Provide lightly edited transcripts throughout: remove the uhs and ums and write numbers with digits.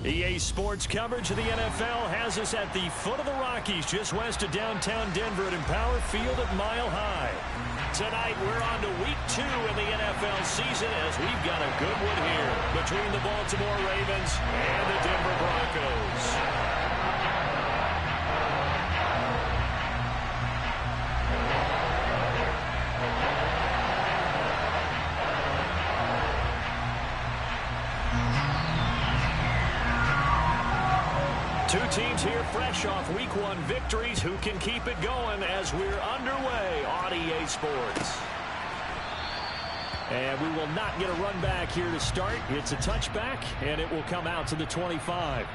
EA Sports coverage of the NFL has us at the foot of the Rockies, just west of downtown Denver at Empower Field at Mile High. Tonight, we're on to Week 2 in the NFL season as we've got a good one here between the Baltimore Ravens and the Denver Broncos. Two teams here fresh off Week 1 victories. Who can keep it going as we're underway on EA Sports? And we will not get a run back here to start. It's a touchback, and it will come out to the 25.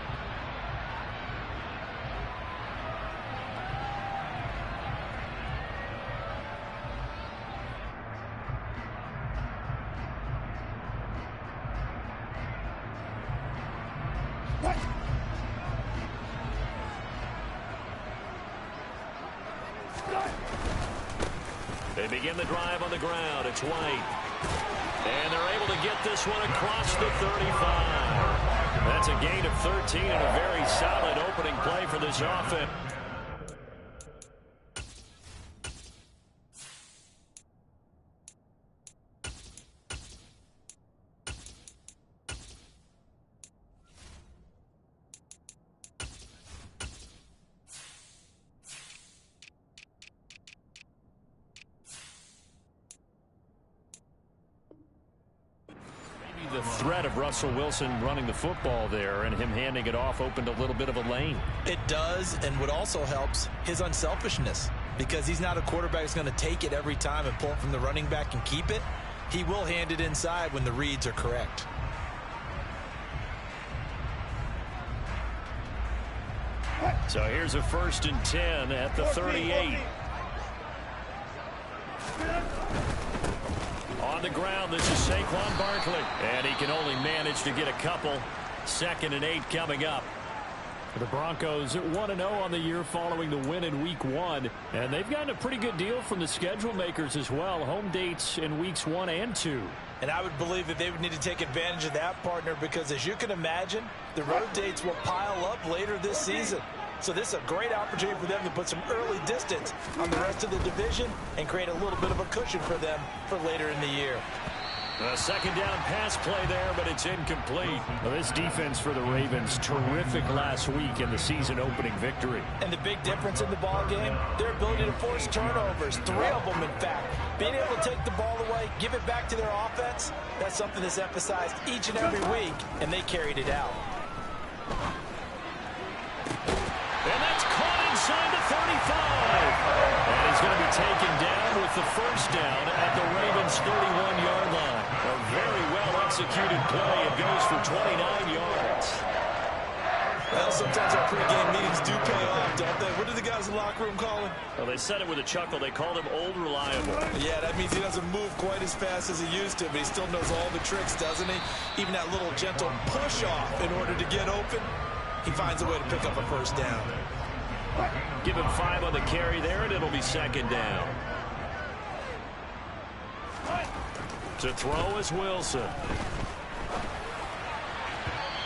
They begin the drive on the ground. It's White. And they're able to get this one across the 35. That's a gain of 13 and a very solid opening play for this offense. The threat of Russell Wilson running the football there and him handing it off opened a little bit of a lane. It does, and what also helps, his unselfishness, because he's not a quarterback who's going to take it every time and pull it from the running back and keep it. He will hand it inside when the reads are correct. So here's a 1st and 10 at the 38. On the ground, this is Saquon Barkley. And he can only manage to get a couple. 2nd and 8 coming up. The Broncos 1-0 on the year following the win in Week 1. And they've gotten a pretty good deal from the schedule makers as well. Home dates in Weeks 1 and 2. And I would believe that they would need to take advantage of that, partner, because as you can imagine, the road dates will pile up later this season. So this is a great opportunity for them to put some early distance on the rest of the division and create a little bit of a cushion for them for later in the year. A 2nd down pass play there, but it's incomplete. Well, this defense for the Ravens, terrific last week in the season-opening victory. And the big difference in the ball game, their ability to force turnovers, 3 of them, in fact. Being able to take the ball away, give it back to their offense, that's something that's emphasized each and every week, and they carried it out. And that's caught inside the 35. And he's going to be taken down with the 1st down at the Ravens' 31-yard line. A very well-executed play. It goes for 29 yards. Well, sometimes our pregame meetings do pay off, don't they? What do the guys in the locker room call him? Well, they said it with a chuckle. They called him Old Reliable. Yeah, that means he doesn't move quite as fast as he used to, but he still knows all the tricks, doesn't he? Even that little gentle push-off in order to get open. He finds a way to pick up a 1st down. Give him 5 on the carry there, and it'll be 2nd down. To throw is Wilson.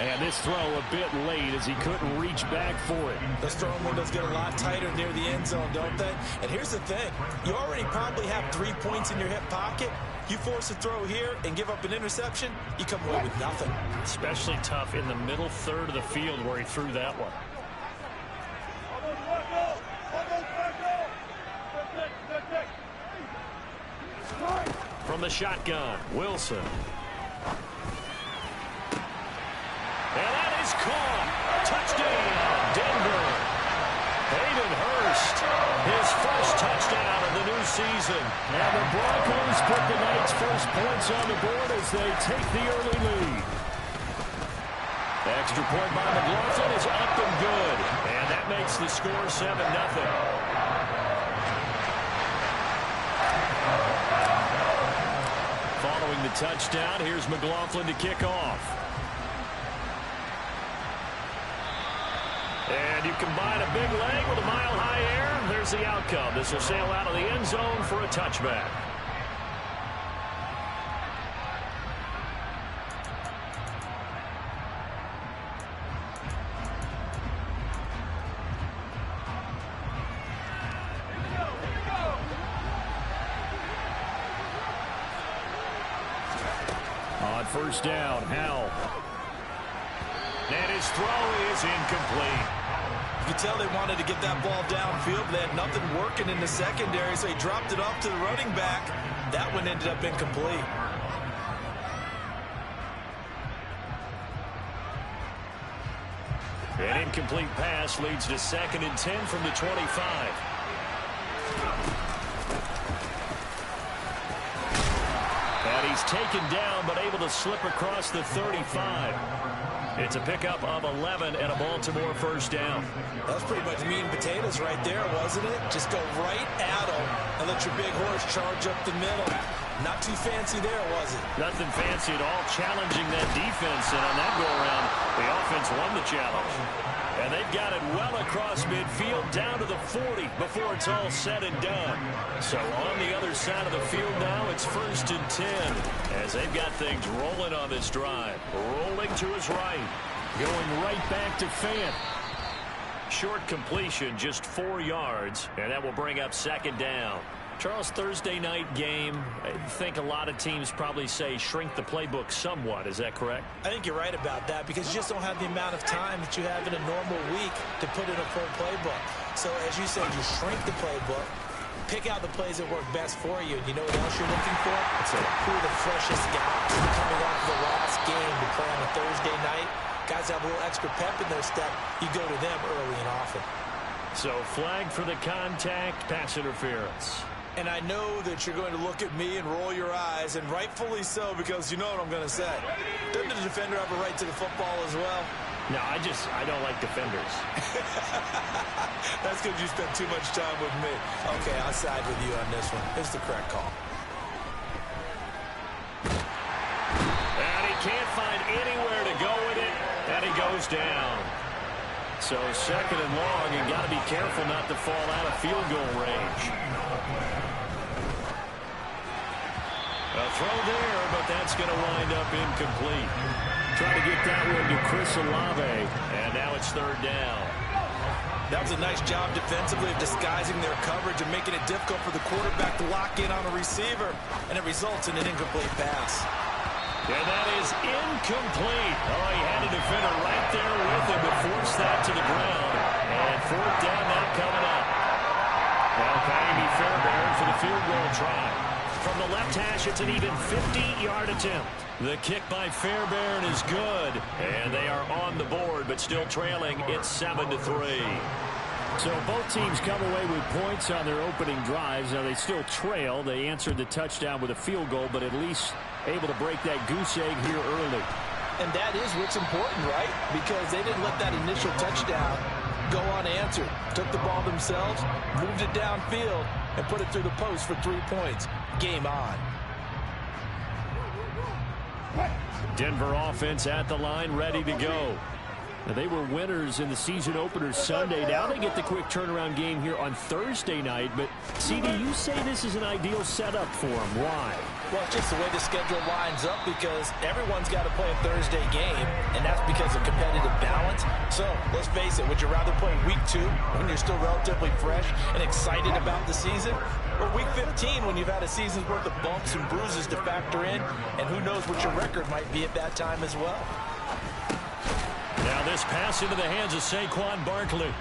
And this throw a bit late as he couldn't reach back for it. Those throwing windows get a lot tighter near the end zone, don't they? And here's the thing. You already probably have 3 points in your hip pocket. You force a throw here and give up an interception, you come away with nothing. Especially tough in the middle 3rd of the field where he threw that one. From the shotgun, Wilson. And that is caught. Touchdown, Denver. Hayden Hurst, his 1st touchdown of the new season. And the Broncos put the night's first points on the board as they take the early lead. Extra point by McLaughlin is up and good. And that makes the score 7-0. Following the touchdown, here's McLaughlin to kick off. And you combine a big leg with a mile-high air, there's the outcome. This will sail out of the end zone for a touchback. first down. Howell. And his throw is incomplete. You can tell they wanted to get that ball downfield. They had nothing working in the secondary, so he dropped it off to the running back. That one ended up incomplete. An incomplete pass leads to 2nd and 10 from the 25. And he's taken down, but able to slip across the 35. It's a pickup of 11 and a Baltimore first down. That's pretty much meat and potatoes right there, wasn't it? Just go right at them and let your big horse charge up the middle. Not too fancy there, was it? Nothing fancy at all, challenging that defense. And on that go-around, the offense won the challenge. And they've got it well across midfield, down to the 40 before it's all said and done. So on the other side of the field now, it's 1st and 10 as they've got things rolling on this drive. Rolling to his right, going right back to Fant. Short completion, just 4 yards, and that will bring up 2nd down. Charles, Thursday night game, I think a lot of teams probably say shrink the playbook somewhat. Is that correct? I think you're right about that because you just don't have the amount of time that you have in a normal week to put in a full playbook. So as you said, you shrink the playbook, pick out the plays that work best for you. And you know what else you're looking for? Who are the freshest guys coming off the last game to play on a Thursday night? Guys have a little extra pep in their step. You go to them early and often. So flag for the contact, pass interference. And I know that you're going to look at me and roll your eyes, and rightfully so, because you know what I'm going to say. Doesn't the defender have a right to the football as well? No, I don't like defenders. That's because you spent too much time with me. Okay, I'll side with you on this one. It's the correct call. And he can't find anywhere to go with it, and he goes down. So 2nd and long, and got to be careful not to fall out of field goal range. A throw there, but that's going to wind up incomplete. Trying to get that one to Chris Olave, and now it's 3rd down. That was a nice job defensively of disguising their coverage and making it difficult for the quarterback to lock in on a receiver, and it results in an incomplete pass. And that is incomplete. Oh, he had a defender right there with him to force that to the ground. And 4th down now coming up. Now Paimi Fairbairn for the field goal try. From the left hash, it's an even 50-yard attempt. The kick by Fairbairn is good. And they are on the board, but still trailing. It's 7-3. So both teams come away with points on their opening drives. Now they still trail. They answered the touchdown with a field goal, but at least able to break that goose egg here early. And that is what's important, right? Because they didn't let that initial touchdown go unanswered. Took the ball themselves, moved it downfield, and put it through the post for 3 points. Game on. Denver offense at the line, ready to go. Now, they were winners in the season opener Sunday. Now they get the quick turnaround game here on Thursday night. But, CD, you say this is an ideal setup for them. Why? Well, it's just the way the schedule lines up because everyone's got to play a Thursday game, and that's because of competitive balance. So, let's face it, would you rather play week 2 when you're still relatively fresh and excited about the season? Or week 15 when you've had a season's worth of bumps and bruises to factor in, and who knows what your record might be at that time as well. Now this pass into the hands of Saquon Barkley.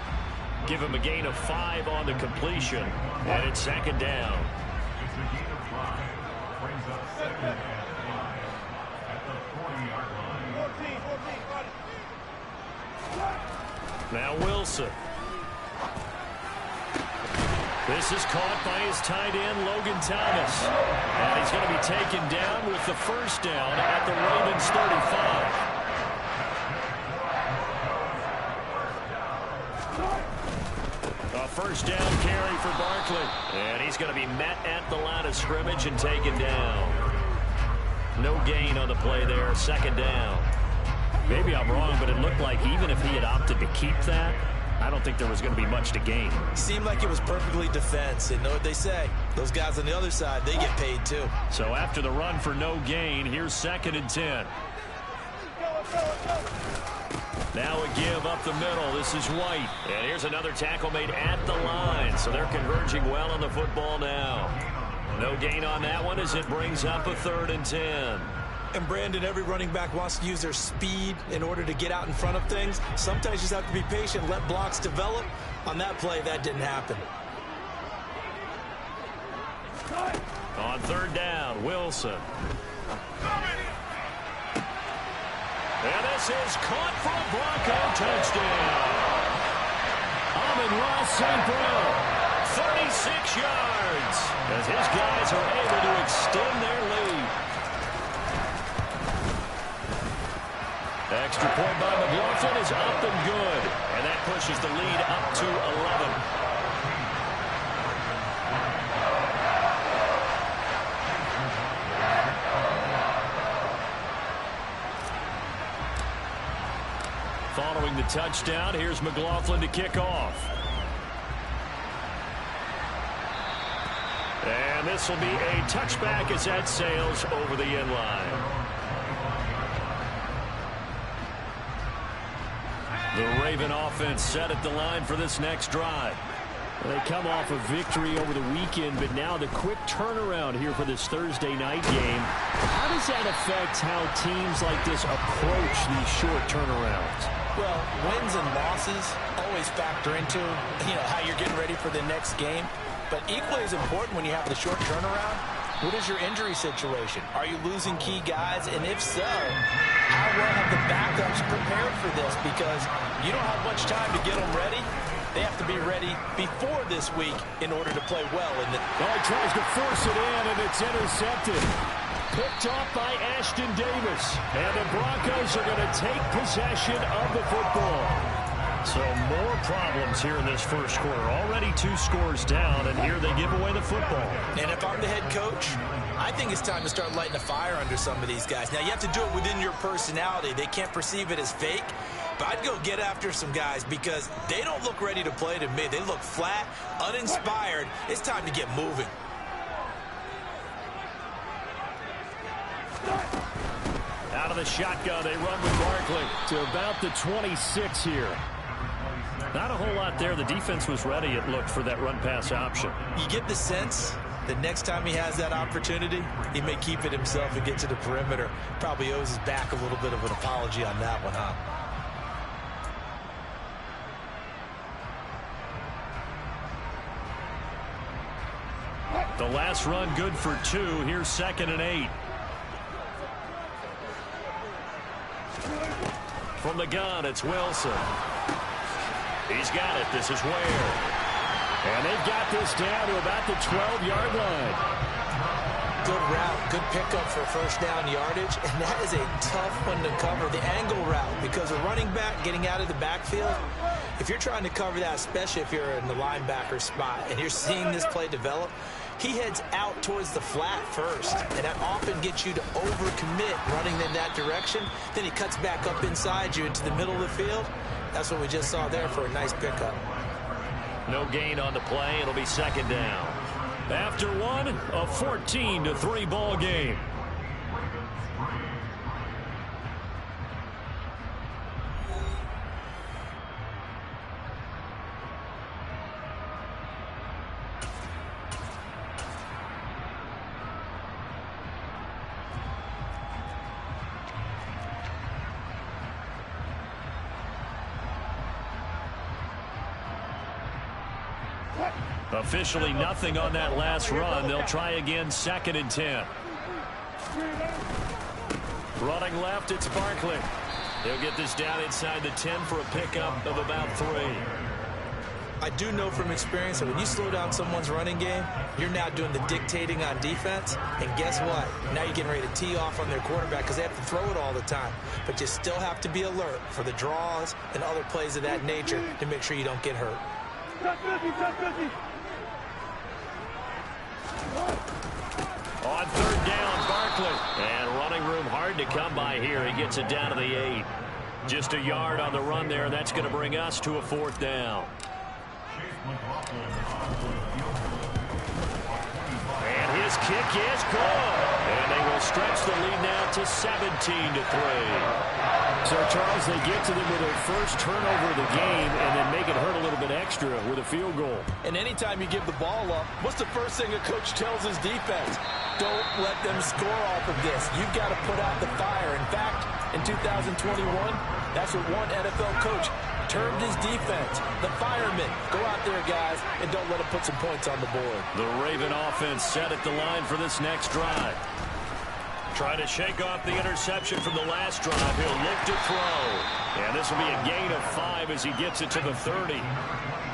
Give him a gain of 5 on the completion. And it's 2nd down. Now Wilson. This is caught by his tight end, Logan Thomas. And he's going to be taken down with the first down at the Ravens 35. A first down carry for Barkley. And he's going to be met at the line of scrimmage and taken down. No gain on the play there, 2nd down. Maybe I'm wrong, but it looked like even if he had opted to keep that, I don't think there was going to be much to gain. Seemed like it was perfectly defense. And know what they say? Those guys on the other side, they get paid too. So after the run for no gain, here's 2nd and 10. Now a give up the middle. This is White. And here's another tackle made at the line. So they're converging well on the football now. No gain on that one as it brings up a 3rd and 10. And Brandon, every running back wants to use their speed in order to get out in front of things. Sometimes you just have to be patient, let blocks develop. On that play, that didn't happen. On third down, Wilson. And this is caught for a Bronco touchdown. Amon-Ra St. Brown, 36 yards, as his guys are able to extend their lead. Extra point by McLaughlin is up and good, and that pushes the lead up to 11. Following the touchdown, here's McLaughlin to kick off. And this will be a touchback as that sails over the end line. The Raven offense set at the line for this next drive. They come off a victory over the weekend, but now the quick turnaround here for this Thursday night game. How does that affect how teams like this approach these short turnarounds? Well, wins and losses always factor into, how you're getting ready for the next game. But equally as important when you have the short turnaround, what is your injury situation? Are you losing key guys? And if so, how well have the backups prepared for this? Because you don't have much time to get them ready. They have to be ready before this week in order to play well. And he tries to force it in, and it's intercepted. Picked off by Ashton Davis. And the Broncos are going to take possession of the football. So more problems here in this first quarter. Already 2 scores down, and here they give away the football. And if I'm the head coach, I think it's time to start lighting a fire under some of these guys. Now, you have to do it within your personality. They can't perceive it as fake. But I'd go get after some guys because they don't look ready to play to me. They look flat, uninspired. It's time to get moving. Out of the shotgun, they run with Barkley to about the 26 here. Not a whole lot there. The defense was ready, it looked, for that run-pass option. You get the sense that next time he has that opportunity, he may keep it himself and get to the perimeter. Probably owes his back a little bit of an apology on that one, huh? The last run good for 2. Here's 2nd and 8. From the gun, it's Wilson. He's got it. This is Ware. And they've got this down to about the 12-yard line. Good route, good pickup for first down yardage, and that is a tough one to cover, the angle route, because a running back getting out of the backfield, if you're trying to cover that, especially if you're in the linebacker spot, and you're seeing this play develop, he heads out towards the flat first, and that often gets you to overcommit running in that direction. Then he cuts back up inside you into the middle of the field. That's what we just saw there for a nice pickup. No gain on the play. It'll be 2nd down. After one, a 14-3 ball game. Officially nothing on that last run. They'll try again, 2nd and 10. Running left, it's Barkley. They'll get this down inside the 10 for a pickup of about 3. I do know from experience that when you slow down someone's running game, you're now doing the dictating on defense. And guess what? Now you're getting ready to tee off on their quarterback because they have to throw it all the time. But you still have to be alert for the draws and other plays of that nature to make sure you don't get hurt. On 3rd down, Barkley. And running room hard to come by here. He gets it down to the 8. Just a yard on the run there, and that's going to bring us to a 4th down. And his This kick is good. And they will stretch the lead now to 17-3. So, Charles, they get to them with their first turnover of the game and then make it hurt a little bit extra with a field goal. And anytime you give the ball up, what's the first thing a coach tells his defense? Don't let them score off of this. You've got to put out the fire. In fact, in 2021, that's what one NFL coach termed his defense. The firemen. Go out there, guys, and don't let them put some points on the board. The Raven offense set at the line for this next drive. Trying to shake off the interception from the last drive. He'll look to throw. And this will be a gain of 5 as he gets it to the 30.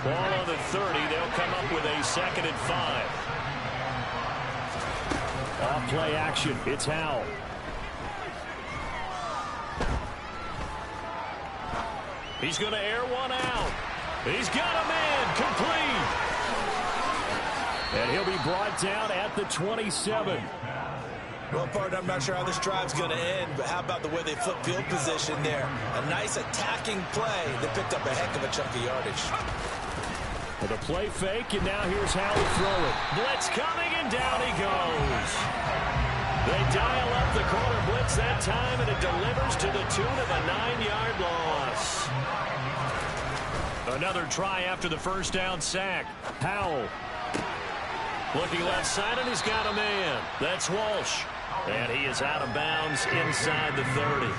Ball on the 30. They'll come up with a 2nd and 5. Off play action. It's Howell. He's going to air one out. He's got a man complete. And he'll be brought down at the 27. Well, partner, I'm not sure how this drive's going to end, but how about the way they flip field position there? A nice attacking play that picked up a heck of a chunk of yardage. With a play fake, and now here's how to throw it. Blitz coming, and down he goes. They dial up the corner blitz that time, and it delivers to the tune of a 9-yard loss. Another try after the first down sack. Howell. Looking left side, and he's got a man. That's Walsh. And he is out of bounds inside the 30.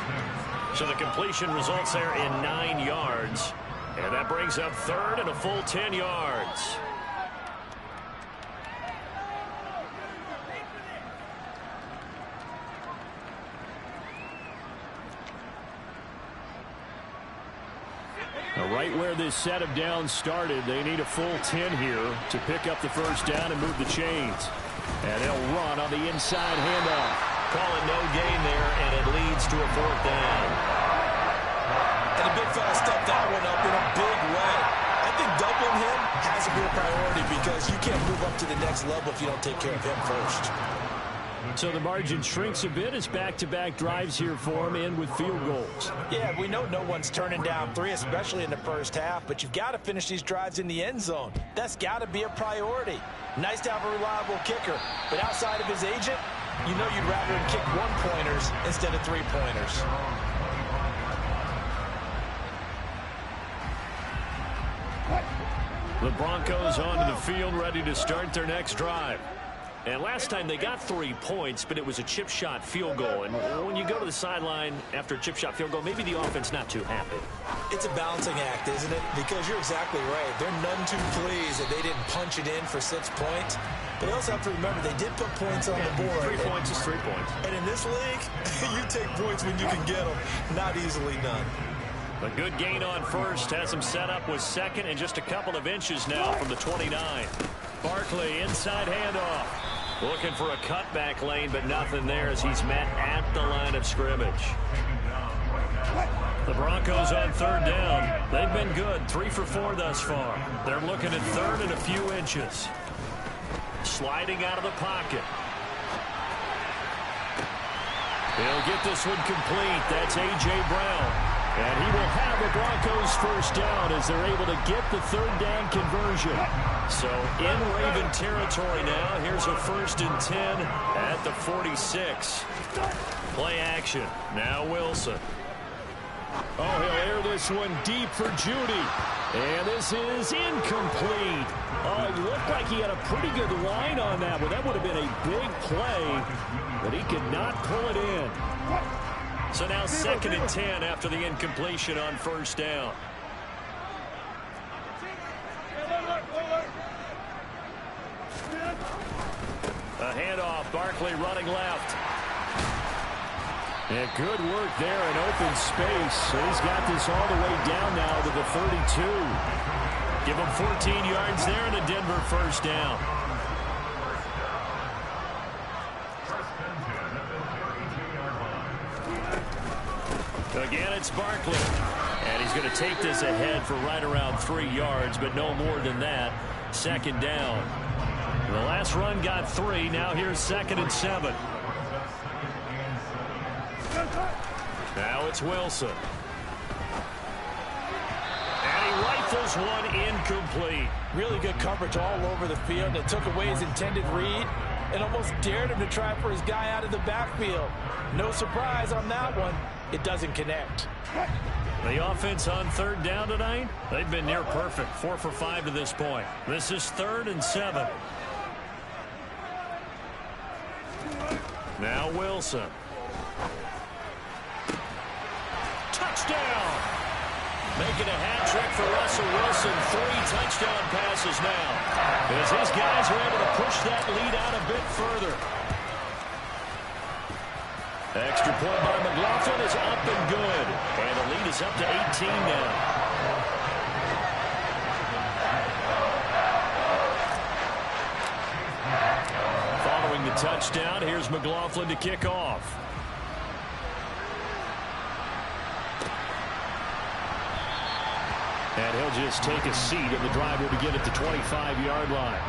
So the completion results there in 9 yards. And that brings up 3rd and a full 10 yards. Now, right where this set of downs started, they need a full 10 here to pick up the first down and move the chains. And they'll run on the inside handoff. Call it no gain there, and it leads to a 4th down. And the big fella stepped that one up in a big way. I think doubling him has to be a priority because you can't move up to the next level if you don't take care of him first. So the margin shrinks a bit as back-to-back drives here for him, and with field goals. Yeah, we know no one's turning down 3, especially in the first half, but you've got to finish these drives in the end zone. That's got to be a priority. Nice to have a reliable kicker, but outside of his agent, you know you'd rather him kick 1-pointers instead of 3-pointers. The Broncos onto the field, ready to start their next drive. And last time they got 3 points, but it was a chip shot field goal. And when you go to the sideline after a chip shot field goal, maybe the offense not too happy. It's a balancing act, isn't it? Because you're exactly right. They're none too pleased that they didn't punch it in for 6 points. But they also have to remember they did put points on the board. 3 points is 3 points. And in this league, you take points when you can get them. Not easily done. A good gain on first. Has him set up with 2nd and just a couple of inches now from the 29. Barkley inside handoff. Looking for a cutback lane, but nothing there as he's met at the line of scrimmage. The Broncos on 3rd down. They've been good, 3 for 4 thus far. They're looking at 3rd and a few inches. Sliding out of the pocket. He'll get this one complete. That's A.J. Brown. And he will have the Broncos first down as they're able to get the 3rd down conversion. So in Raven territory now. Here's a 1st and 10 at the 46. Play action. Now Wilson. Oh, he'll air this one deep for Judy. And this is incomplete. Oh, it looked like he had a pretty good line on that one. That would have been a big play, but he could not pull it in. So now 2nd and 10 after the incompletion on 1st down. A handoff, Barkley running left. And good work there in open space. So he's got this all the way down now to the 32. Give him 14 yards there and a Denver first down. Again, it's Barkley. And he's going to take this ahead for right around 3 yards, but no more than that. 2nd down. The last run got 3. Now here's 2nd and 7. Now it's Wilson. And he rifles one incomplete. Really good coverage all over the field. It took away his intended read. and almost dared him to try for his guy out of the backfield. No surprise on that one. It doesn't connect. The offense on third down tonight, they've been near perfect. 4 for 5 to this point. This is 3rd and 7. Now Wilson. Touchdown! Making a hat trick for Russell Wilson. 3 touchdown passes now, as his guys are able to push that lead out a bit further. Extra point by McLaughlin is up and good. And the lead is up to 18 now. Following the touchdown, here's McLaughlin to kick off. And he'll just take a seat, and the drive will begin at the 25-yard line.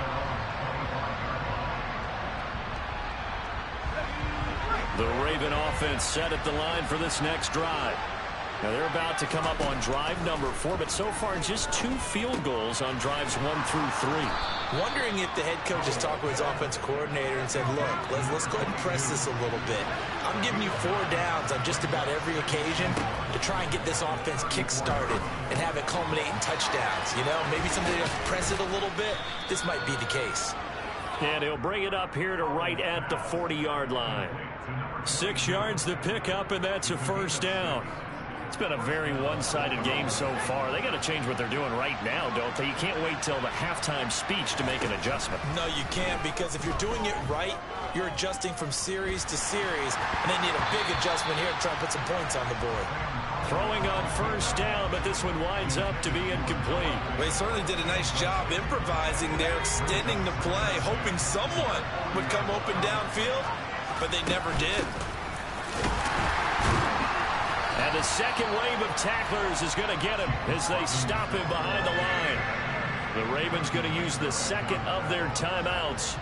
The Raven offense set at the line for this next drive. Now they're about to come up on drive number 4, but so far just 2 field goals on drives 1 through 3. Wondering if the head coach has talked with his offensive coordinator and said, look, let's go ahead and press this a little bit. I'm giving you 4 downs on just about every occasion to try and get this offense kick-started and have it culminate in touchdowns. You know, maybe somebody has to press it a little bit. This might be the case. And he'll bring it up here to right at the 40-yard line. 6 yards to pick up, and that's a first down. It's been a very one-sided game so far. They got to change what they're doing right now, don't they? You can't wait till the halftime speech to make an adjustment. No, you can't, because if you're doing it right, you're adjusting from series to series, and they need a big adjustment here to try and put some points on the board. Throwing on first down, but this one winds up to be incomplete. Well, they certainly did a nice job improvising there, extending the play, hoping someone would come open downfield, but they never did. And the second wave of tacklers is going to get him as they stop him behind the line. The Ravens going to use the second of their timeouts.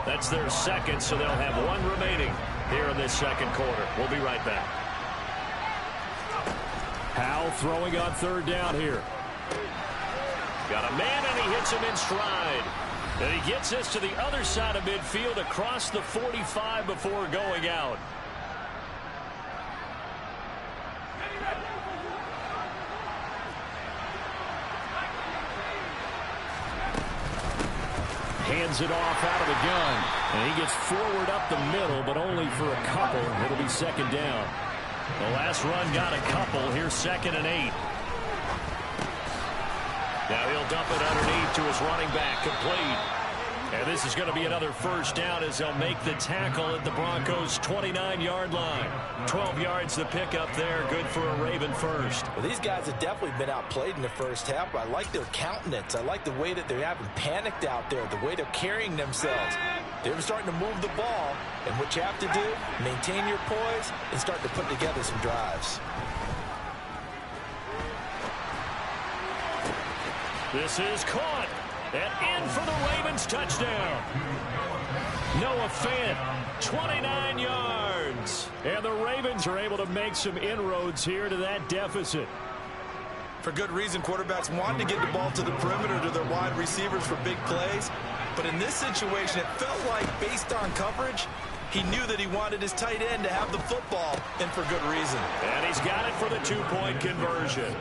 That's their second, so they'll have 1 remaining here in this second quarter. We'll be right back. Howell throwing on third down here. Got a man, and he hits him in stride. And he gets this to the other side of midfield across the 45 before going out. Hands it off out of the gun. And he gets forward up the middle, but only for a couple. It'll be second down. The last run got a couple. Here's 2nd and 8. Now he'll dump it underneath to his running back, complete. And this is going to be another first down as they'll make the tackle at the Broncos' 29-yard line. 12 yards to pick up there. Good for a Raven first. Well, these guys have definitely been outplayed in the first half, but I like their countenance. I like the way that they haven't panicked out there, the way they're carrying themselves. They're starting to move the ball, and what you have to do, maintain your poise and start to put together some drives. This is caught. And in for the Ravens touchdown. Noah Fant, 29 yards. And the Ravens are able to make some inroads here to that deficit. For good reason, quarterbacks want to get the ball to the perimeter to their wide receivers for big plays. But in this situation, it felt like, based on coverage, he knew that he wanted his tight end to have the football, and for good reason. And he's got it for the 2-point conversion.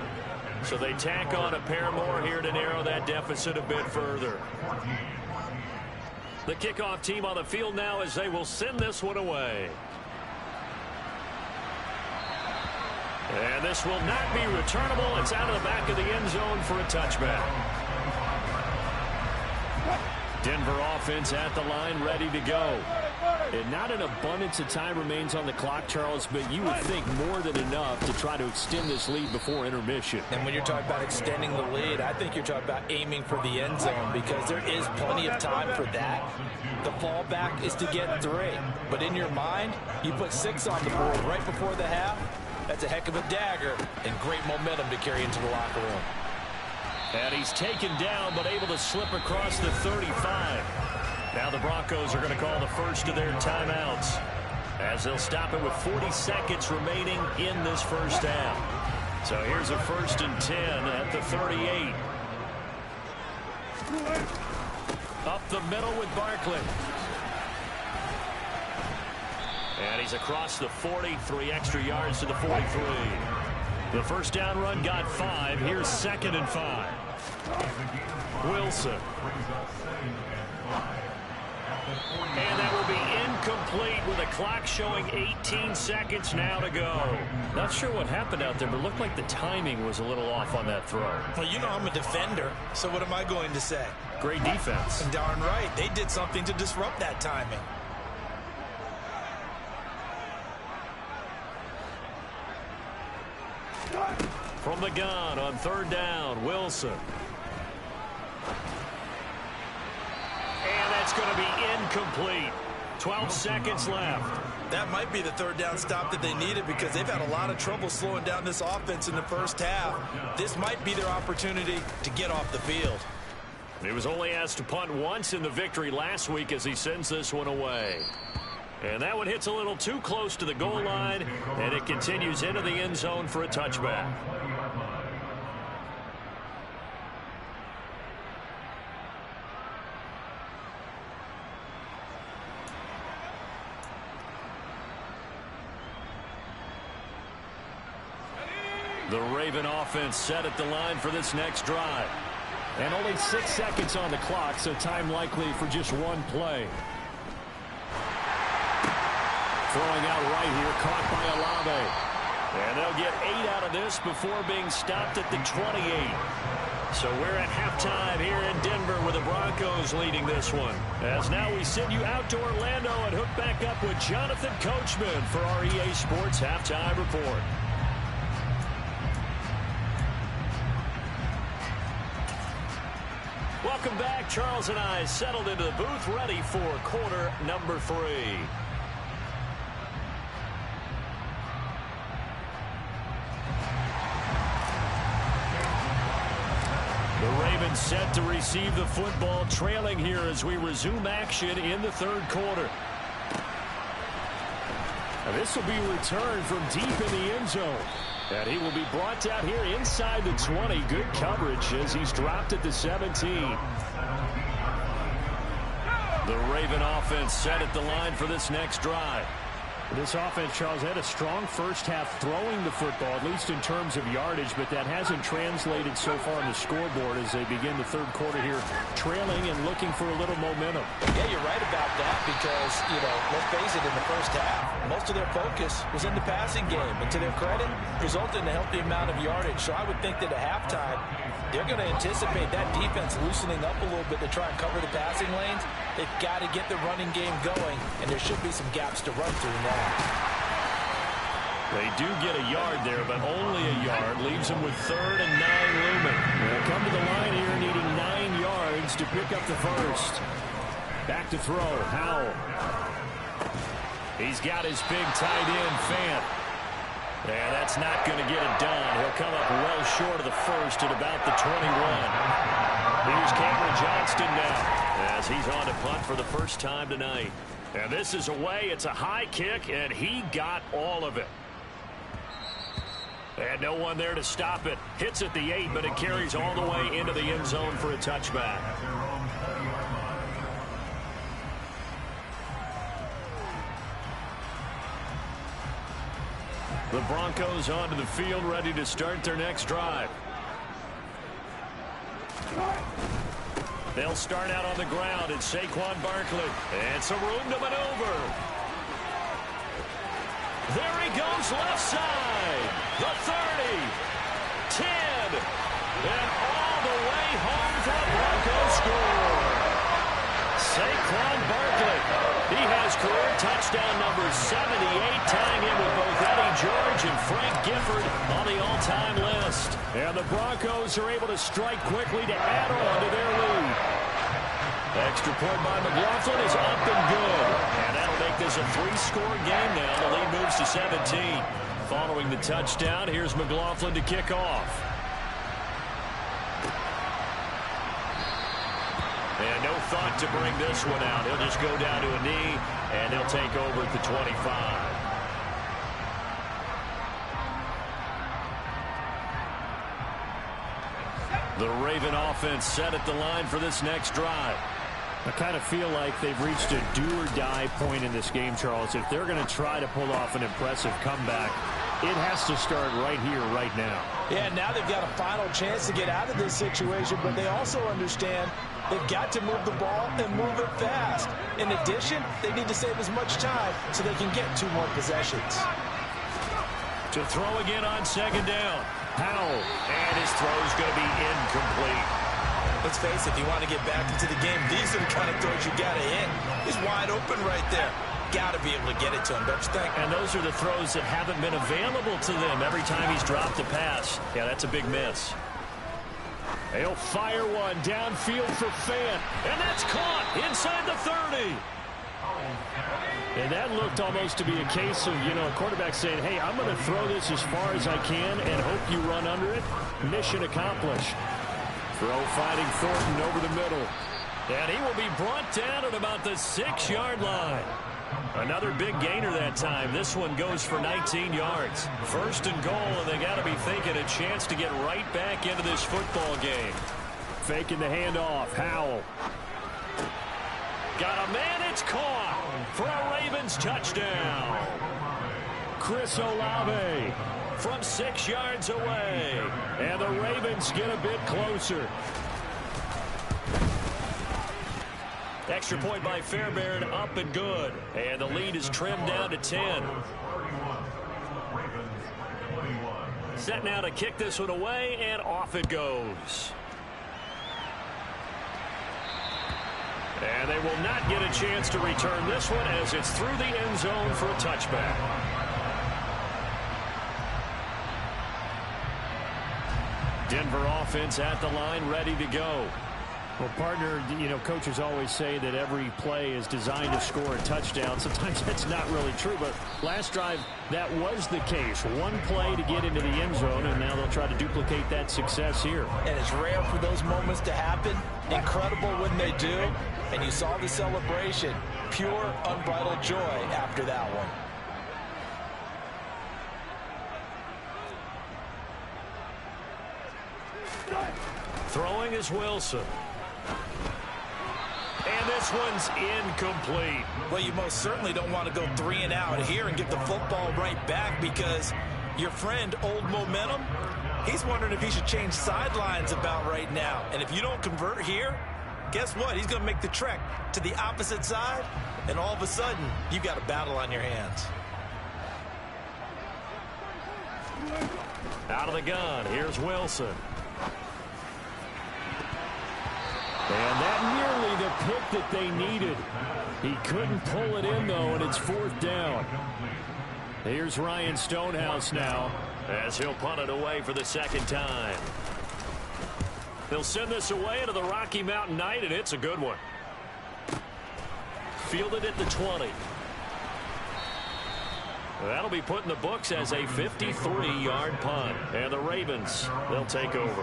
So they tack on a pair more here to narrow that deficit a bit further. The kickoff team on the field now as they will send this one away. And this will not be returnable. It's out of the back of the end zone for a touchback. Denver offense at the line, ready to go. And not an abundance of time remains on the clock, Charles, but you would think more than enough to try to extend this lead before intermission. And when you're talking about extending the lead, I think you're talking about aiming for the end zone, because there is plenty of time for that. The fallback is to get 3. But in your mind, you put 6 on the board right before the half. That's a heck of a dagger and great momentum to carry into the locker room. And he's taken down, but able to slip across the 35. Now the Broncos are going to call the first of their timeouts, as they'll stop it with 40 seconds remaining in this first half. So here's a 1st and 10 at the 38. Up the middle with Barkley. And he's across the 40, 3 extra yards to the 43. The first down run got 5. Here's 2nd and 5. Wilson. And that will be incomplete with a clock showing 18 seconds now to go. Not sure what happened out there, but it looked like the timing was a little off on that throw. Well, you know I'm a defender, so what am I going to say? Great defense. And darn right, they did something to disrupt that timing. From the gun on 3rd down, Wilson. And that's going to be incomplete. 12 seconds left. That might be the 3rd down stop that they needed because they've had a lot of trouble slowing down this offense in the first half. This might be their opportunity to get off the field. He was only asked to punt once in the victory last week as he sends this one away. And that one hits a little too close to the goal line, and it continues into the end zone for a touchback. The Raven offense set at the line for this next drive. And only 6 seconds on the clock, so time likely for just one play. Throwing out right here, caught by Olave. And they'll get 8 out of this before being stopped at the 28. So we're at halftime here in Denver with the Broncos leading this one. As now we send you out to Orlando and hook back up with Jonathan Coachman for our EA Sports Halftime Report. Welcome back. Charles and I settled into the booth ready for quarter number 3. The Ravens set to receive the football, trailing here as we resume action in the 3rd quarter. Now this will be returned from deep in the end zone. And he will be brought down here inside the 20. Good coverage as he's dropped at the 17. The Raven offense set at the line for this next drive. This offense, Charles, had a strong first half throwing the football, at least in terms of yardage, but that hasn't translated so far on the scoreboard as they begin the 3rd quarter here, trailing and looking for a little momentum. Yeah, you're right about that because, let's face it, in the first half, most of their focus was in the passing game. And to their credit, resulted in a healthy amount of yardage. So I would think that at halftime, they're going to anticipate that defense loosening up a little bit to try and cover the passing lanes. They've got to get the running game going, and there should be some gaps to run through now. They do get a yard there, but only a yard. Leaves them with 3rd and 9 looming. They'll come to the line here needing 9 yards to pick up the first. Back to throw. Howell. He's got his big tight end, Fant. And that's not going to get it done. He'll come up well short of the first at about the 21. Here's Cameron Johnston now as he's on to punt for the first time tonight. And this is away. It's a high kick, and he got all of it. And no one there to stop it. Hits at the 8, but it carries all the way into the end zone for a touchback. The Broncos onto the field, ready to start their next drive. They'll start out on the ground. It's Saquon Barkley. And some room to maneuver. There he goes, left side. The 30. 10. And all the way home for the Broncos score. Saquon Barkley. He has career touchdown number 78, tying in with both Eddie George and Frank Gifford on the all-time list. And the Broncos are able to strike quickly to add on to their lead. Extra point by McLaughlin is up and good. And that'll make this a 3-score game now. The lead moves to 17. Following the touchdown, here's McLaughlin to kick off. And no thought to bring this one out. He'll just go down to a knee, and he'll take over at the 25. The Raven offense set at the line for this next drive. I kind of feel like they've reached a do-or-die point in this game, Charles. If they're going to try to pull off an impressive comeback, it has to start right here, right now. Yeah, now they've got a final chance to get out of this situation, but they also understand they've got to move the ball and move it fast. In addition, they need to save as much time so they can get 2 more possessions. To throw again on second down. Howell, and his throw's going to be incomplete. Let's face it, if you want to get back into the game, these are the kind of throws you got to hit. He's wide open right there. Got to be able to get it to him, don't you think? And those are the throws that haven't been available to them every time he's dropped a pass. Yeah, that's a big miss. He'll fire one downfield for Fant, and that's caught inside the 30. And that looked almost to be a case of, a quarterback saying, hey, I'm going to throw this as far as I can and hope you run under it. Mission accomplished. Throw finding Thornton over the middle. And he will be brought down at about the 6-yard line. Another big gainer that time. This one goes for 19 yards. First and goal, and they got to be thinking a chance to get right back into this football game. Faking the handoff. Howell. Got a man, it's caught for a Ravens touchdown. Chris Olave from 6 yards away. And the Ravens get a bit closer. Extra point by Fairbairn, up and good. And the lead is trimmed down to 10. Set now to kick this one away, and off it goes. And they will not get a chance to return this one as it's through the end zone for a touchback. Denver offense at the line, ready to go. Well, partner, coaches always say that every play is designed to score a touchdown. Sometimes that's not really true, but last drive, that was the case. One play to get into the end zone, and now they'll try to duplicate that success here. And it's rare for those moments to happen. Incredible when they do. And you saw the celebration. Pure, unbridled joy after that one. Throwing is Wilson. And this one's incomplete. Well, you most certainly don't want to go 3 and out here and get the football right back, because your friend, Old Momentum, he's wondering if he should change sidelines about right now. And if you don't convert here, guess what? He's going to make the trek to the opposite side, and all of a sudden, you've got a battle on your hands. Out of the gun, here's Wilson. And that nearly the pick that they needed. He couldn't pull it in, though, and it's 4th down. Here's Ryan Stonehouse now as he'll punt it away for the 2nd time. They'll send this away into the Rocky Mountain Night, and it's a good one. Fielded at the 20. That'll be put in the books as a 53-yard punt. And the Ravens, they'll take over.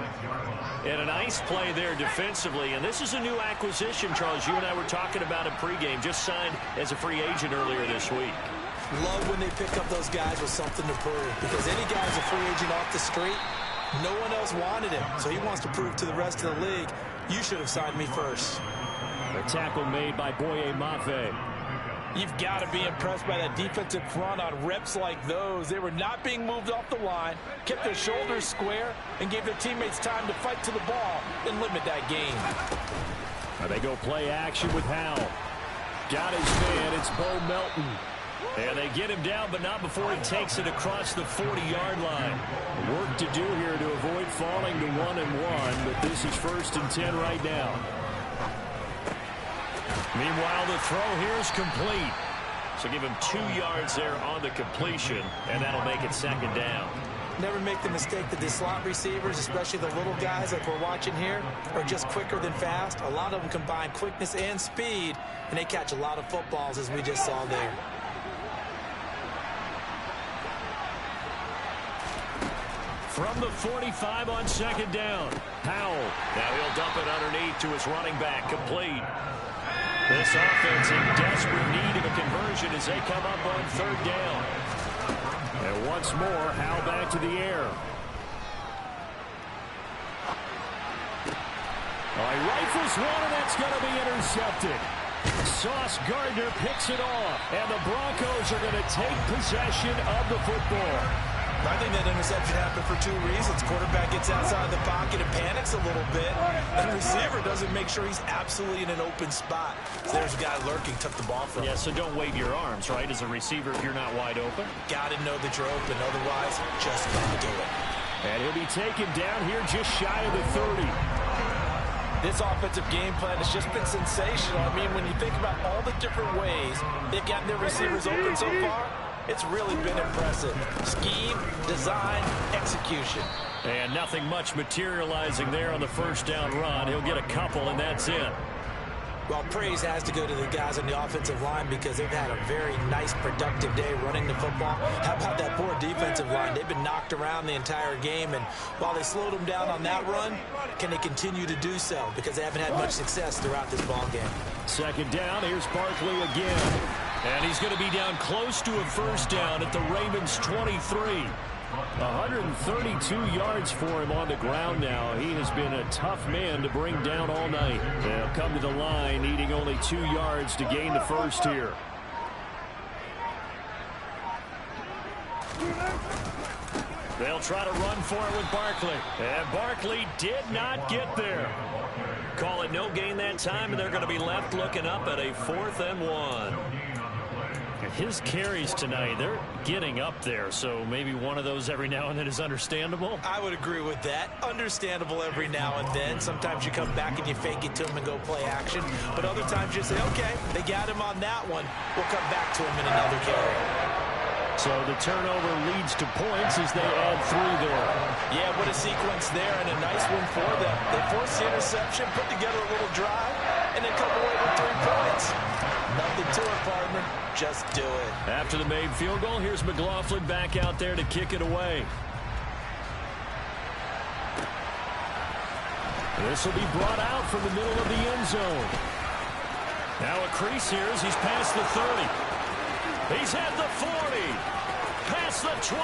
And a nice play there defensively. And this is a new acquisition, Charles. You and I were talking about it pregame. Just signed as a free agent earlier this week. Love when they pick up those guys with something to prove. Because any guy's a free agent off the street, no one else wanted him. So he wants to prove to the rest of the league, you should have signed me first. A tackle made by Boye Mafe. You've got to be impressed by that defensive front on reps like those. They were not being moved off the line, kept their shoulders square, and gave their teammates time to fight to the ball and limit that gain. They go play action with Howell. Got his man. It's Bo Melton. And they get him down, but not before he takes it across the 40-yard line. Work to do here to avoid falling to 1-1, but this is 1st and 10 right now. Meanwhile, the throw here is complete. So give him 2 yards there on the completion, and that'll make it 2nd down. Never make the mistake that the slot receivers, especially the little guys like we're watching here, are just quicker than fast. A lot of them combine quickness and speed, and they catch a lot of footballs, as we just saw there. From the 45 on 2nd down, Howell. Now he'll dump it underneath to his running back, complete. This offense in desperate need of a conversion as they come up on 3rd down. And once more, Howell back to the air. He rifles one, and that's going to be intercepted. Sauce Gardner picks it off, and the Broncos are going to take possession of the football. I think that interception happened for two reasons. Quarterback gets outside the pocket and panics a little bit, and the receiver doesn't make sure he's absolutely in an open spot. So there's a guy lurking, took the ball from him. Yeah, so don't wave your arms, right, as a receiver if you're not wide open. Got to know that you're open, otherwise just don't do it. And he'll be taken down here just shy of the 30. This offensive game plan has just been sensational. I mean, when you think about all the different ways they've gotten their receivers open so far, it's really been impressive. Scheme, design, execution. And nothing much materializing there on the first down run. He'll get a couple, and that's it. Well, praise has to go to the guys on the offensive line because they've had a very nice, productive day running the football. How about that poor defensive line? They've been knocked around the entire game, and while they slowed them down on that run, can they continue to do so? Because they haven't had much success throughout this ball game. Second down, here's Barkley again. And he's going to be down close to a first down at the Ravens' 23. 132 yards for him on the ground now. He has been a tough man to bring down all night. They'll come to the line, needing only 2 yards to gain the first here. They'll try to run for it with Barkley. And Barkley did not get there. Call it no gain that time, and they're going to be left looking up at a 4th and 1. His carries tonight, they're getting up there, so maybe one of those every now and then is understandable. I would agree with that. Understandable every now and then. Sometimes you come back and you fake it to him and go play action. But other times you say, okay, they got him on that one. We'll come back to him in another carry. So the turnover leads to points as they add 3 there. Yeah, what a sequence there, and a nice one for them. They force the interception, put together a little drive, and then come away with 3 points. Nothing to it, partner. Just do it. After the made field goal, here's McLaughlin back out there to kick it away. This will be brought out from the middle of the end zone. Now a crease here as he's past the 30. He's at the 40. Past the 20.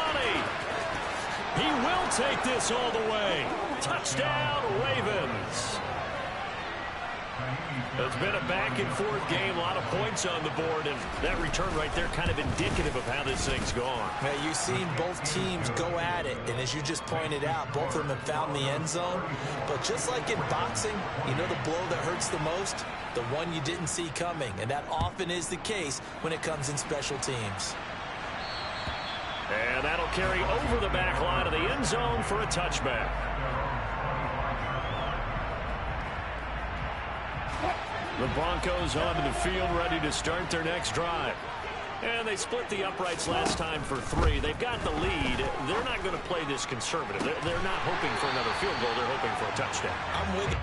He will take this all the way. Touchdown, Ravens. It's been a back-and-forth game, a lot of points on the board, and that return right there kind of indicative of how this thing's gone. Yeah, you've seen both teams go at it, and as you just pointed out, both of them have found the end zone. But just like in boxing, you know the blow that hurts the most? The one you didn't see coming, and that often is the case when it comes in special teams. And that'll carry over the back line of the end zone for a touchback. The Broncos onto the field, ready to start their next drive. And they split the uprights last time for 3. They've got the lead. They're not going to play this conservative. They're not hoping for another field goal. They're hoping for a touchdown. I'm with you.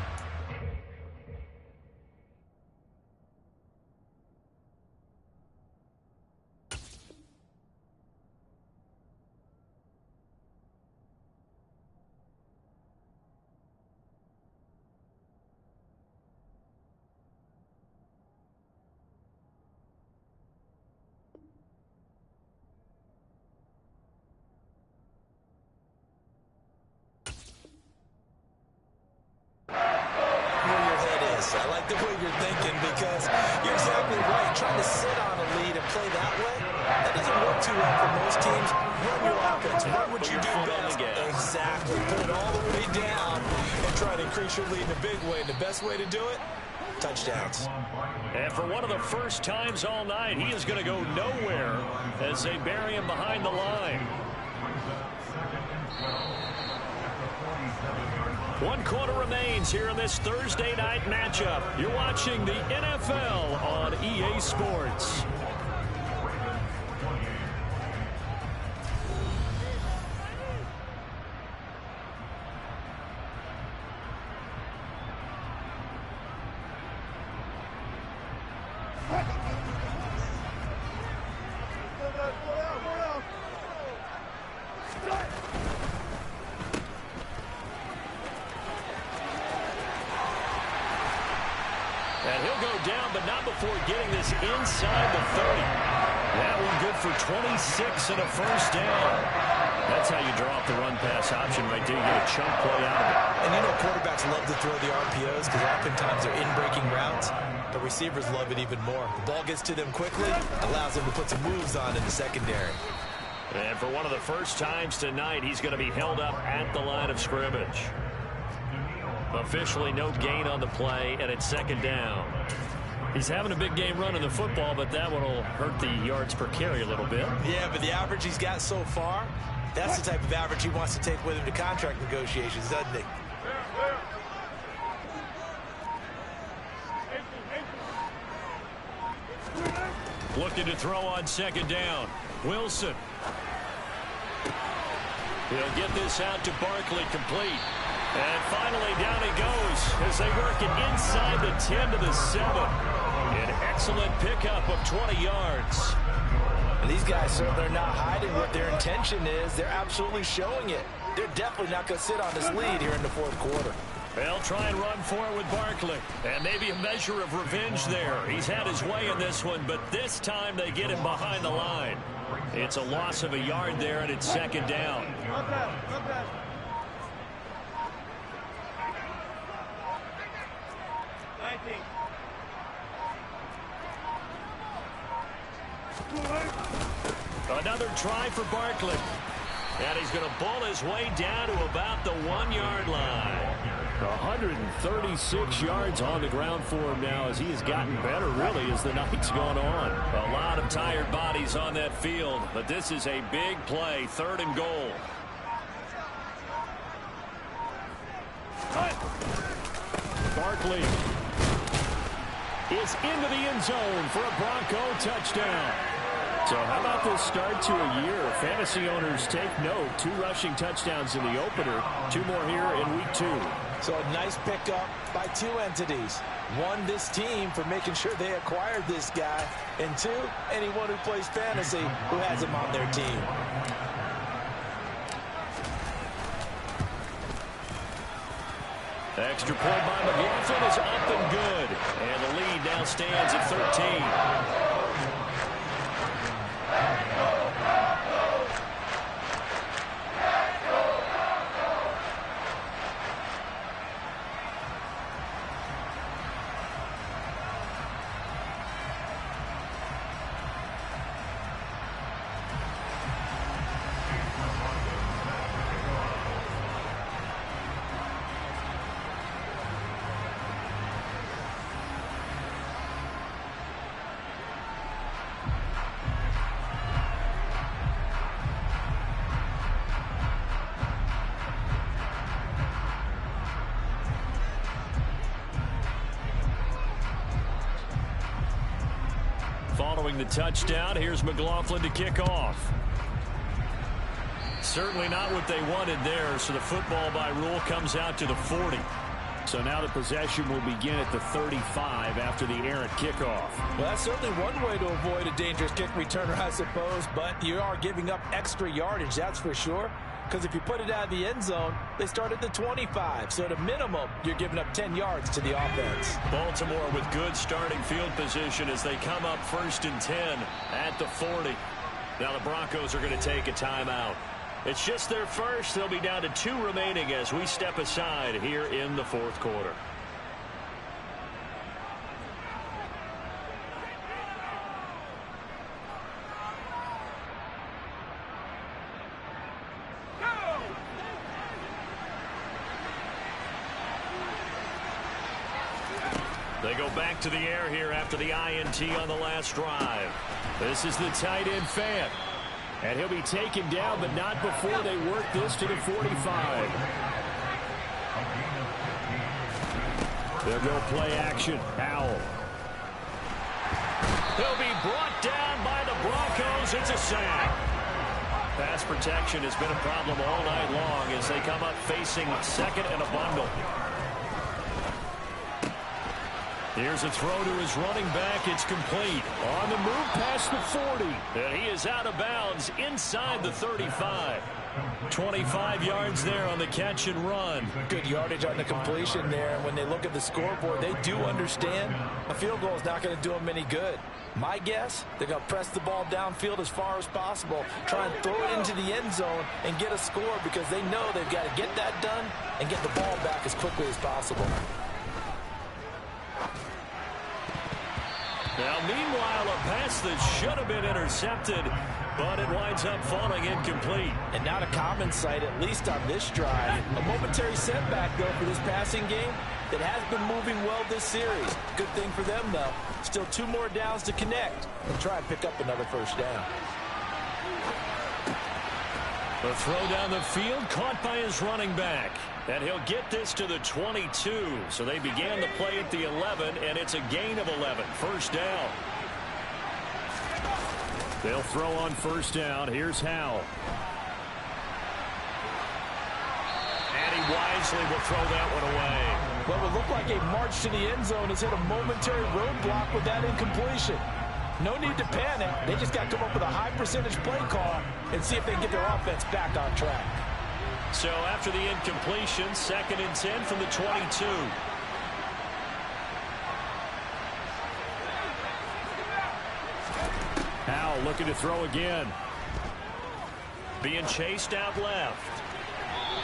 I like the way you're thinking because you're exactly right. Trying to sit on a lead and play that way, that doesn't work too well for most teams. Run your offense. Run what you do best. Exactly. Put it all the way down and try to increase your lead in a big way. And the best way to do it, touchdowns. And for one of the first times all night, he is going to go nowhere as they bury him behind the line. 1 quarter remains here in this Thursday night matchup. You're watching the NFL on EA Sports. And he'll go down, but not before getting this inside the 30. That one good for 26 and a first down. That's how you draw up the run-pass option right there. You get a chunk play out of it. And you know quarterbacks love to throw the RPOs because oftentimes they're in-breaking routes. The receivers love it even more. The ball gets to them quickly, allows them to put some moves on in the secondary. And for one of the first times tonight, he's going to be held up at the line of scrimmage. Officially no gain on the play, and it's second down. He's having a big game running the football, but that one will hurt the yards per carry a little bit. Yeah, but the average he's got so far, that's the type of average he wants to take with him to contract negotiations, doesn't he? Looking to throw on second down. Wilson. He'll get this out to Barkley, complete. And finally down he goes as they work it inside the 10 to the 7. An excellent pickup of 20 yards. And these guys certainly are not hiding what their intention is. They're absolutely showing it. They're definitely not going to sit on this lead here in the fourth quarter. They'll try and run for it with Barkley. And maybe a measure of revenge there. He's had his way in this one, but this time they get him behind the line. It's a loss of a yard there, and it's second down. Another try for Barkley. And he's going to bull his way down to about the 1-yard line. 136 yards on the ground for him now as he has gotten better, really, as the night's gone on. A lot of tired bodies on that field, but this is a big play, 3rd and goal. Barkley is into the end zone for a Bronco touchdown. So how about this start to a year? Fantasy owners take note. 2 rushing touchdowns in the opener. 2 more here in week 2. So a nice pickup by 2 entities. 1, this team for making sure they acquired this guy. And 2, anyone who plays fantasy who has him on their team. Extra point by McLaughlin is up and good. And the lead now stands at 13. Following the touchdown, here's McLaughlin to kick off. Certainly not what they wanted there, so the football by rule comes out to the 40. So now the possession will begin at the 35 after the errant kickoff. Well, that's certainly one way to avoid a dangerous kick returner, I suppose, but you are giving up extra yardage, that's for sure. Because if you put it out of the end zone, they start at the 25. So at a minimum, you're giving up 10 yards to the offense. Baltimore with good starting field position as they come up 1st and 10 at the 40. Now the Broncos are going to take a timeout. It's just their first. They'll be down to 2 remaining as we step aside here in the 4th quarter. They go back to the air here after the INT on the last drive. This is the tight end Fant. And he'll be taken down, but not before they work this to the 45. They'll go play action. Howell. He'll be brought down by the Broncos. It's a sack. Pass protection has been a problem all night long as they come up facing 2nd and a bundle. Here's a throw to his running back. It's complete. On the move past the 40. And he is out of bounds inside the 35. 25 yards there on the catch and run. Good yardage on the completion there. And when they look at the scoreboard, they do understand a field goal is not going to do them any good. My guess, they're going to press the ball downfield as far as possible, try and throw it into the end zone and get a score because they know they've got to get that done and get the ball back as quickly as possible. Now, meanwhile, a pass that should have been intercepted, but it winds up falling incomplete. And not a common sight, at least on this drive. A momentary setback, though, for this passing game that has been moving well this series. Good thing for them, though. Still 2 more downs to connect and try and pick up another first down. The throw down the field caught by his running back. And he'll get this to the 22. So they began the play at the 11, and it's a gain of 11. First down. They'll throw on first down. Here's Howell. And he wisely will throw that one away. What would look like a march to the end zone has hit a momentary roadblock with that incompletion. No need to panic. They just got to come up with a high percentage play call and see if they can get their offense back on track. So after the incompletion, 2nd and 10 from the 22. Howell looking to throw again. Being chased out left.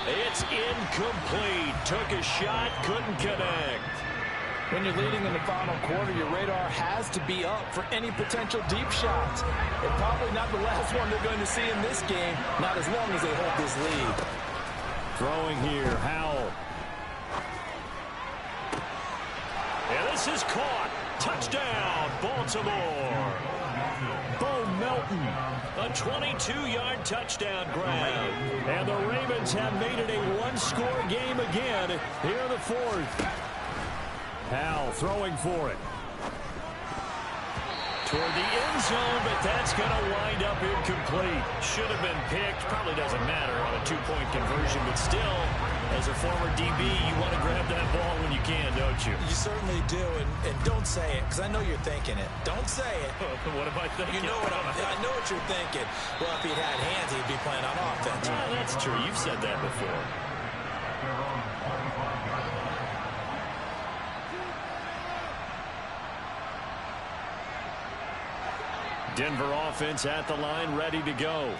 It's incomplete. Took a shot, couldn't connect. When you're leading in the final quarter, your radar has to be up for any potential deep shots. And probably not the last one they're going to see in this game, not as long as they hold this lead. Throwing here, Howell. And this is caught. Touchdown, Baltimore. Bo Melton, a 22-yard touchdown grab. And the Ravens have made it a one-score game again here in the 4th. Howell throwing for it. Toward the end zone, but that's going to wind up incomplete. Should have been picked. Probably doesn't matter on a 2-point conversion, but still, as a former DB, you want to grab that ball when you can, don't you? You certainly do, and don't say it, because I know you're thinking it. Don't say it. What am I thinking? You know what I know what you're thinking. Well, if he'd had hands, he'd be playing on offense. That's true. You've said that before. Denver offense at the line, ready to go.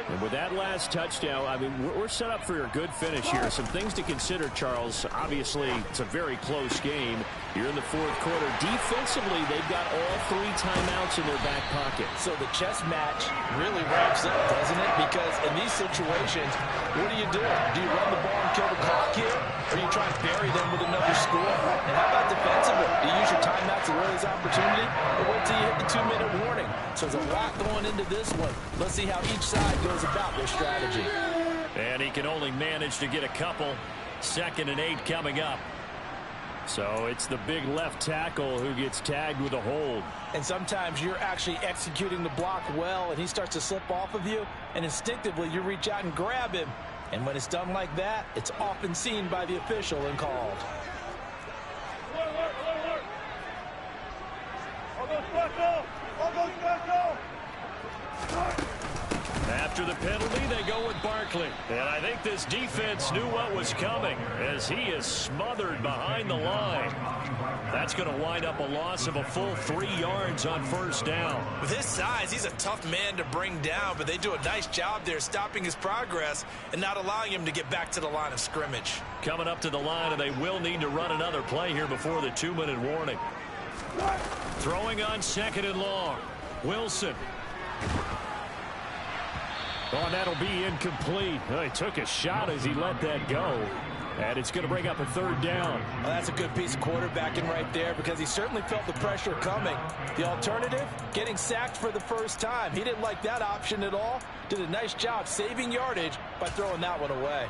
And with that last touchdown, I mean, we're set up for a good finish here. Some things to consider, Charles. Obviously, it's a very close game. You're in the 4th quarter. Defensively, they've got all 3 timeouts in their back pocket. So the chess match really ramps up, doesn't it? Because in these situations, what do you do? Do you run the ball and kill the clock here? Or you try and bury them with another score? And how about defensively? Do you use your timeouts at earliest opportunity? Or wait till you hit the 2-minute warning? So there's a lot going into this one. Let's see how each side goes about their strategy. And he can only manage to get a couple. 2nd and 8 coming up. So it's the big left tackle who gets tagged with a hold. And sometimes you're actually executing the block well, and he starts to slip off of you, and instinctively you reach out and grab him. And when it's done like that, it's often seen by the official and called. After the penalty, they go with Barkley. And I think this defense knew what was coming as he is smothered behind the line. That's going to wind up a loss of a full 3 yards on first down. With his size, he's a tough man to bring down, but they do a nice job there stopping his progress and not allowing him to get back to the line of scrimmage. Coming up to the line, and they will need to run another play here before the 2-minute warning. Throwing on 2nd and long. Wilson. Oh, that'll be incomplete. Oh, he took a shot as he let that go. And it's going to bring up a 3rd down. Well, that's a good piece of quarterbacking right there because he certainly felt the pressure coming. The alternative, getting sacked for the first time. He didn't like that option at all. Did a nice job saving yardage by throwing that one away.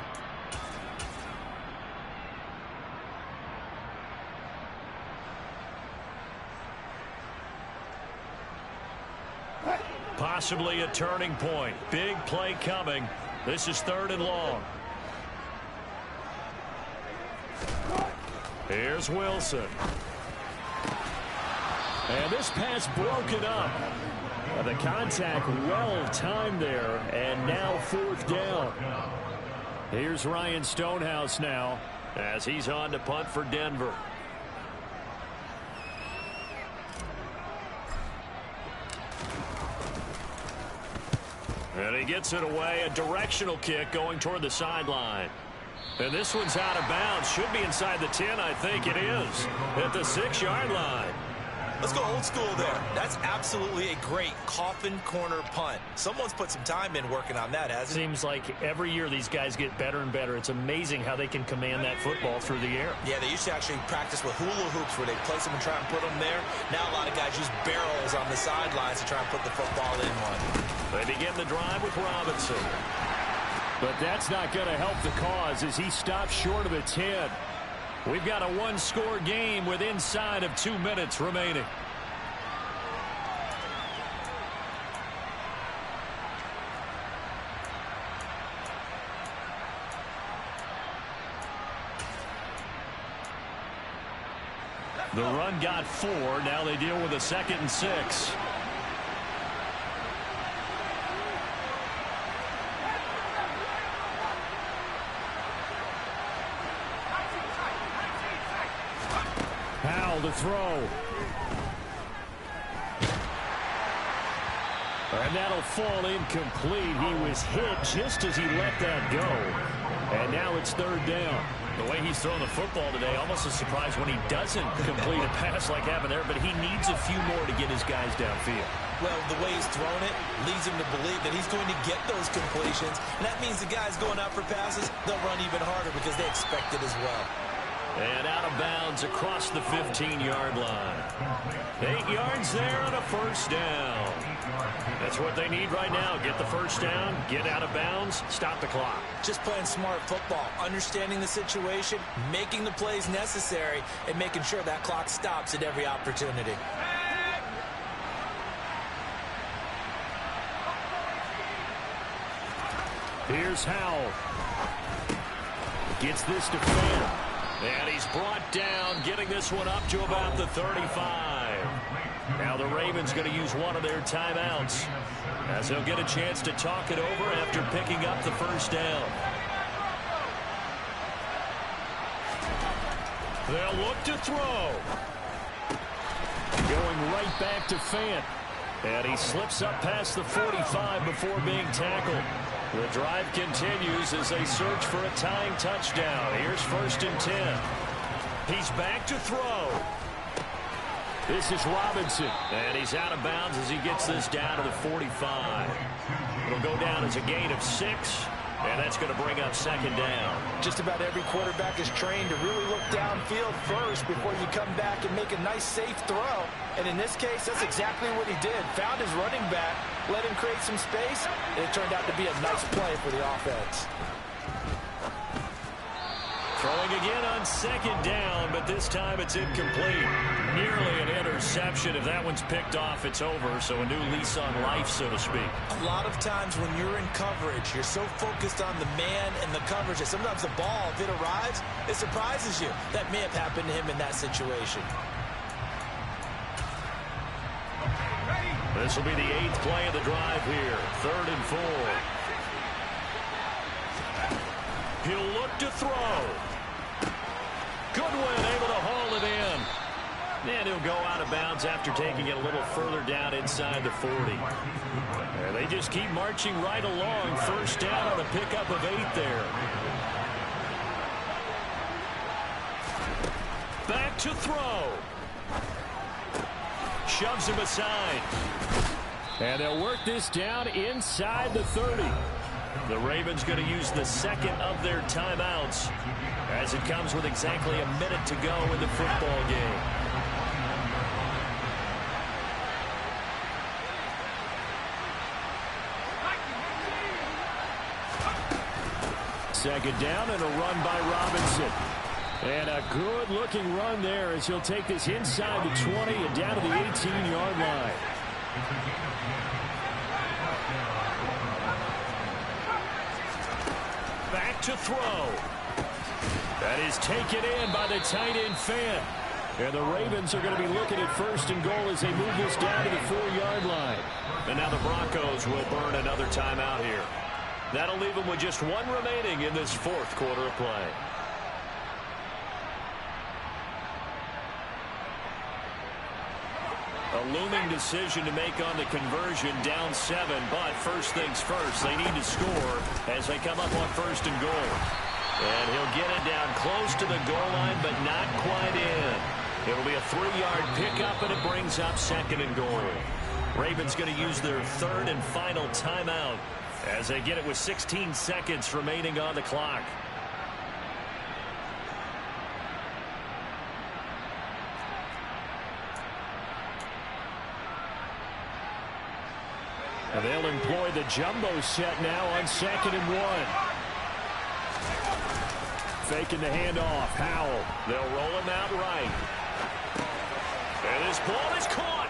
Possibly a turning point. Big play coming. This is 3rd and long. Here's Wilson. And this pass broken up. The contact well timed there, and now fourth down. Here's Ryan Stonehouse now as he's on to punt for Denver. And he gets it away, a directional kick going toward the sideline. And this one's out of bounds. Should be inside the 10, I think it is, at the 6-yard line. Let's go old school there. That's absolutely a great coffin corner punt. Someone's put some time in working on that, hasn't it? Seems like every year these guys get better and better. It's amazing how they can command that football through the air. Yeah, they used to actually practice with hula hoops where they place them and try and put them there. Now a lot of guys use barrels on the sidelines to try and put the football in one. They begin the drive with Robinson. But that's not going to help the cause as he stops short of the 10. We've got a one-score game with inside of 2 minutes remaining. The run got 4. Now they deal with a 2nd and 6. To throw. And that'll fall incomplete. He was hit just as he let that go. And now it's 3rd down. The way he's throwing the football today, almost a surprise when he doesn't complete a pass like happened there, but he needs a few more to get his guys downfield. Well, the way he's thrown it leads him to believe that he's going to get those completions. And that means the guys going out for passes, they'll run even harder because they expect it as well. And out of bounds across the 15-yard line. 8 yards there and a 1st down. That's what they need right now. Get the 1st down, get out of bounds, stop the clock. Just playing smart football, understanding the situation, making the plays necessary, and making sure that clock stops at every opportunity. Here's Howell. Gets this to Fan. And he's brought down, getting this one up to about the 35. Now the Ravens going to use one of their timeouts as they'll get a chance to talk it over after picking up the 1st down. They'll look to throw. Going right back to Fant. And he slips up past the 45 before being tackled. The drive continues as they search for a tying touchdown. Here's 1st and 10. He's back to throw. This is Robinson. And he's out of bounds as he gets this down to the 45. It'll go down as a gain of 6. And that's going to bring up 2nd down. Just about every quarterback is trained to really look downfield first before you come back and make a nice, safe throw. And in this case, that's exactly what he did. Found his running back, let him create some space, and it turned out to be a nice play for the offense. Throwing again on 2nd down, but this time it's incomplete. Nearly an interception. If that one's picked off, it's over. So a new lease on life, so to speak. A lot of times when you're in coverage, you're so focused on the man and the coverage that sometimes the ball, if it arrives, it surprises you. That may have happened to him in that situation. This will be the 8th play of the drive here. 3rd and 4. He'll look to throw. Goodwin able to haul it in. And he'll go out of bounds after taking it a little further down inside the 40. And they just keep marching right along. 1st down on a pickup of 8 there. Back to throw. Shoves him aside. And they'll work this down inside the 30. The Ravens going to use the 2nd of their timeouts as it comes with exactly a minute to go in the football game. Second down and a run by Robinson. And a good-looking run there as he'll take this inside the 20 and down to the 18-yard line. Back to throw. That is taken in by the tight end Fan. And the Ravens are going to be looking at first and goal as they move this down to the 4-yard line. And now the Broncos will burn another timeout here. That'll leave them with just one remaining in this fourth quarter of play. A looming decision to make on the conversion, down 7, but first things first, they need to score as they come up on first and goal. And he'll get it down close to the goal line, but not quite in. It'll be a 3-yard pickup, and it brings up second and goal. Ravens going to use their third and final timeout as they get it with 16 seconds remaining on the clock. And they'll employ the jumbo set now on 2nd and 1. Faking the handoff. Howell. They'll roll him out right. And this ball is caught.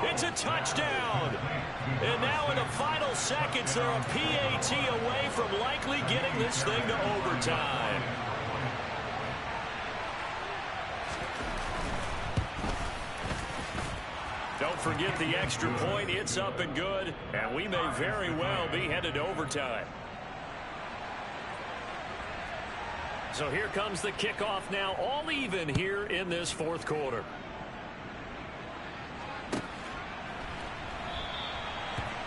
It's a touchdown. And now in the final seconds, they're a PAT away from likely getting this thing to overtime. Don't forget the extra point. It's up and good, and we may very well be headed to overtime. So here comes the kickoff now, all even here in this fourth quarter.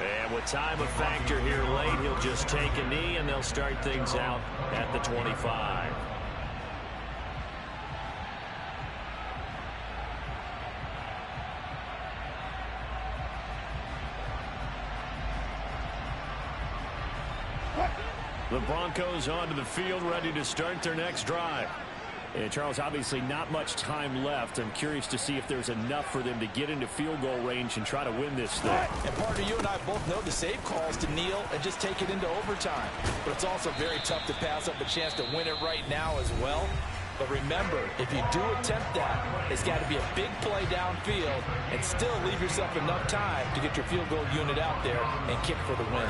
And with time a factor here late, he'll just take a knee, and they'll start things out at the 25. The Broncos onto the field, ready to start their next drive. And Charles, obviously not much time left. I'm curious to see if there's enough for them to get into field goal range and try to win this thing. And partner, you and I both know the save calls to kneel and just take it into overtime. But it's also very tough to pass up a chance to win it right now as well. But remember, if you do attempt that, it's got to be a big play downfield and still leave yourself enough time to get your field goal unit out there and kick for the win.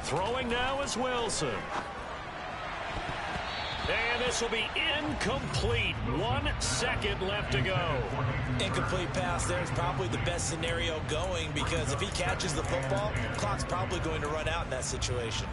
Throwing now is Wilson. And this will be incomplete. 1 second left to go. Incomplete pass there is probably the best scenario going, because if he catches the football, the clock's probably going to run out in that situation.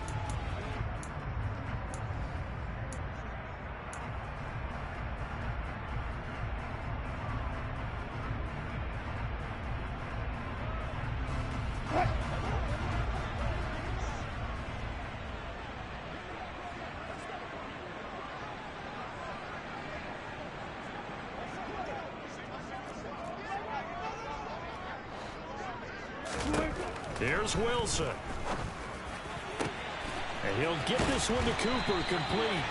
Here's Wilson. And he'll get this one to Cooper, complete.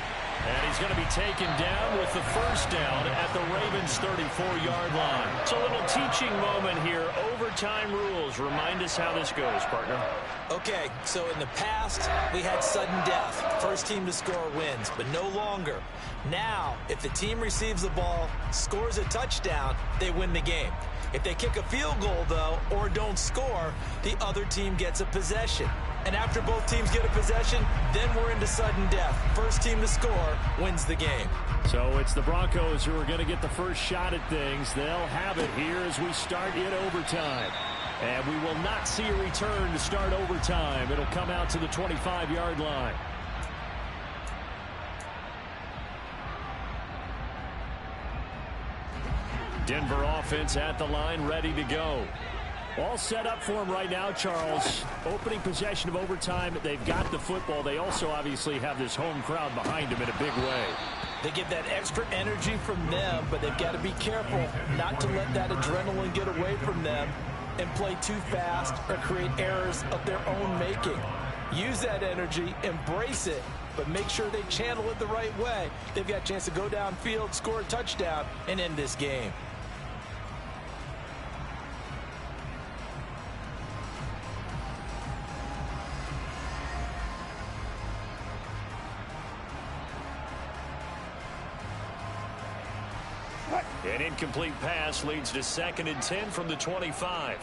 And he's going to be taken down with the first down at the Ravens' 34-yard line. It's a little teaching moment here. Overtime rules. Remind us how this goes, partner. Okay, so in the past, we had sudden death. First team to score wins, but no longer. Now, if the team receives the ball, scores a touchdown, they win the game. If they kick a field goal, though, or don't score, the other team gets a possession. And after both teams get a possession, then we're into sudden death. First team to score wins the game. So it's the Broncos who are going to get the first shot at things. They'll have it here as we start in overtime. And we will not see a return to start overtime. It'll come out to the 25-yard line. Denver offense at the line, ready to go. All set up for them right now, Charles. Opening possession of overtime. They've got the football. They also obviously have this home crowd behind them in a big way. They get that extra energy from them, but they've got to be careful not to let that adrenaline get away from them and play too fast or create errors of their own making. Use that energy, embrace it, but make sure they channel it the right way. They've got a chance to go downfield, score a touchdown, and end this game. An incomplete pass leads to 2nd and 10 from the 25.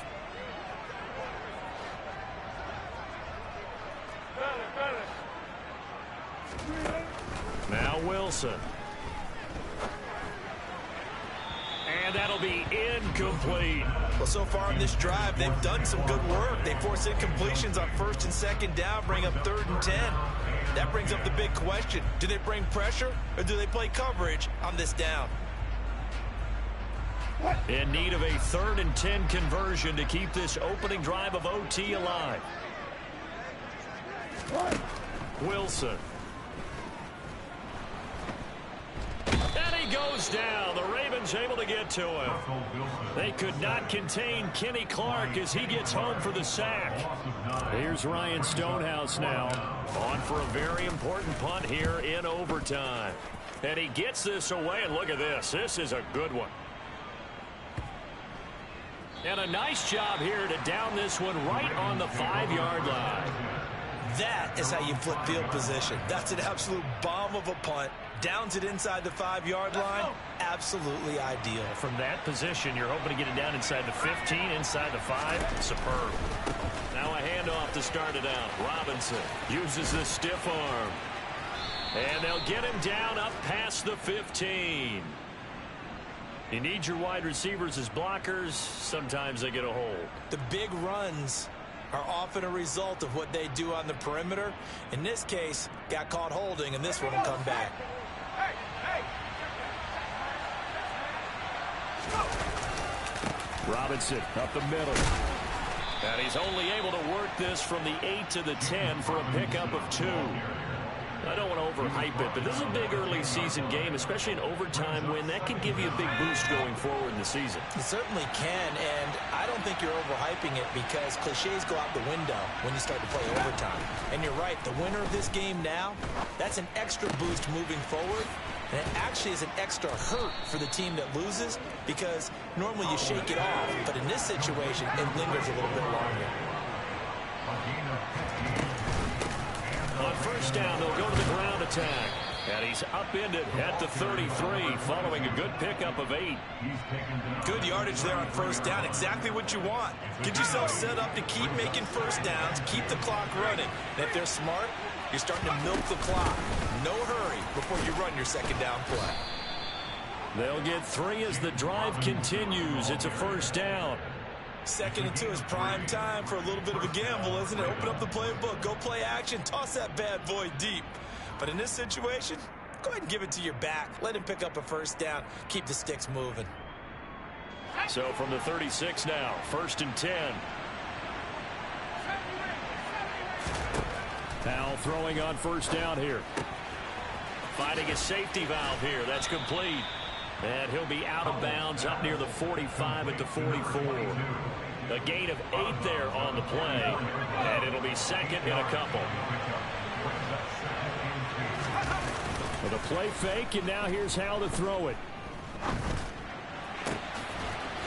Wilson. And that'll be incomplete. Well, so far in this drive, they've done some good work. They force incompletions on 1st and 2nd down, bring up 3rd and 10. That brings up the big question. Do they bring pressure or do they play coverage on this down? In need of a 3rd and 10 conversion to keep this opening drive of OT alive. Wilson. And he goes down. The Ravens able to get to him. They could not contain Kenny Clark as he gets home for the sack. Here's Ryan Stonehouse now on for a very important punt here in overtime. And he gets this away, and look at this. This is a good one. And a nice job here to down this one right on the 5-yard line. That is how you flip field position. That's an absolute bomb of a punt. Downs it inside the 5-yard line. Absolutely ideal. From that position, you're hoping to get it down inside the 15, inside the 5. Superb. Now a handoff to start it out. Robinson uses the stiff arm. And they'll get him down up past the 15. You need your wide receivers as blockers. Sometimes they get a hold. The big runs are often a result of what they do on the perimeter. In this case, got caught holding, and this one will come back. Robinson up the middle. And he's only able to work this from the 8 to the 10 for a pickup of 2. I don't want to overhype it, but this is a big early season game, especially an overtime win. That can give you a big boost going forward in the season. It certainly can, and I don't think you're overhyping it because cliches go out the window when you start to play overtime. And you're right, the winner of this game now, that's an extra boost moving forward. And it actually is an extra hurt for the team that loses because normally you shake it off, but in this situation, it lingers a little bit longer. On 1st down, they'll go to the ground attack. And he's upended at the 33 following a good pickup of 8. Good yardage there on 1st down. Exactly what you want. Get yourself set up to keep making 1st downs, keep the clock running. And if they're smart, you're starting to milk the clock. No hurry before you run your 2nd down play. They'll get 3 as the drive continues. It's a 1st down. 2nd and 2 is prime time for a little bit of a gamble, isn't it? Open up the playbook, go play action, toss that bad boy deep. But in this situation, go ahead and give it to your back. Let him pick up a 1st down. Keep the sticks moving. So from the 36 now, 1st and 10. Now throwing on 1st down here. Finding a safety valve here. That's complete. And he'll be out of bounds up near the 45 at the 44. A gain of 8 there on the play. And it'll be 2nd and a couple. With a play fake, and now here's how to throw it.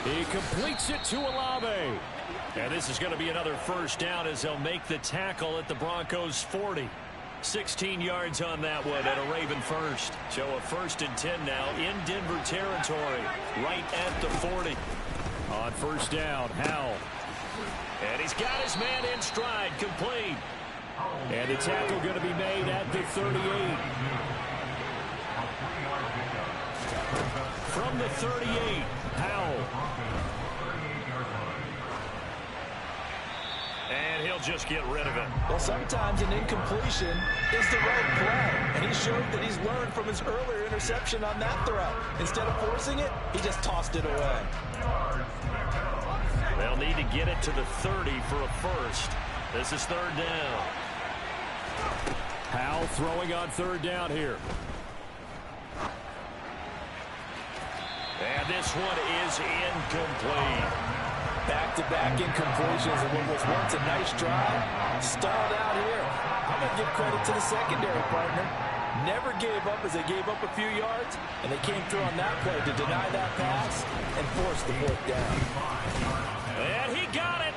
He completes it to Olave. And this is going to be another 1st down as they'll make the tackle at the Broncos' 40. 16 yards on that one at a Raven first. So a 1st and 10 now in Denver territory, right at the 40. On 1st down, Howell. And he's got his man in stride, complete. And the tackle going to be made at the 38. From the 38, Howell. And he'll just get rid of it. Well, sometimes an incompletion is the right play. And he showed that he's learned from his earlier interception on that throw. Instead of forcing it, he just tossed it away. They'll need to get it to the 30 for a 1st. This is 3rd down. Howell throwing on 3rd down here. And this one is incomplete. Back-to-back incompletions of what was once a nice drive. Stalled out here. I'm going to give credit to the secondary partner. Never gave up as they gave up a few yards, and they came through on that play to deny that pass and force the 4th down. And he got it.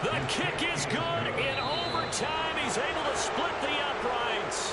The kick is good in overtime. He's able to split the uprights.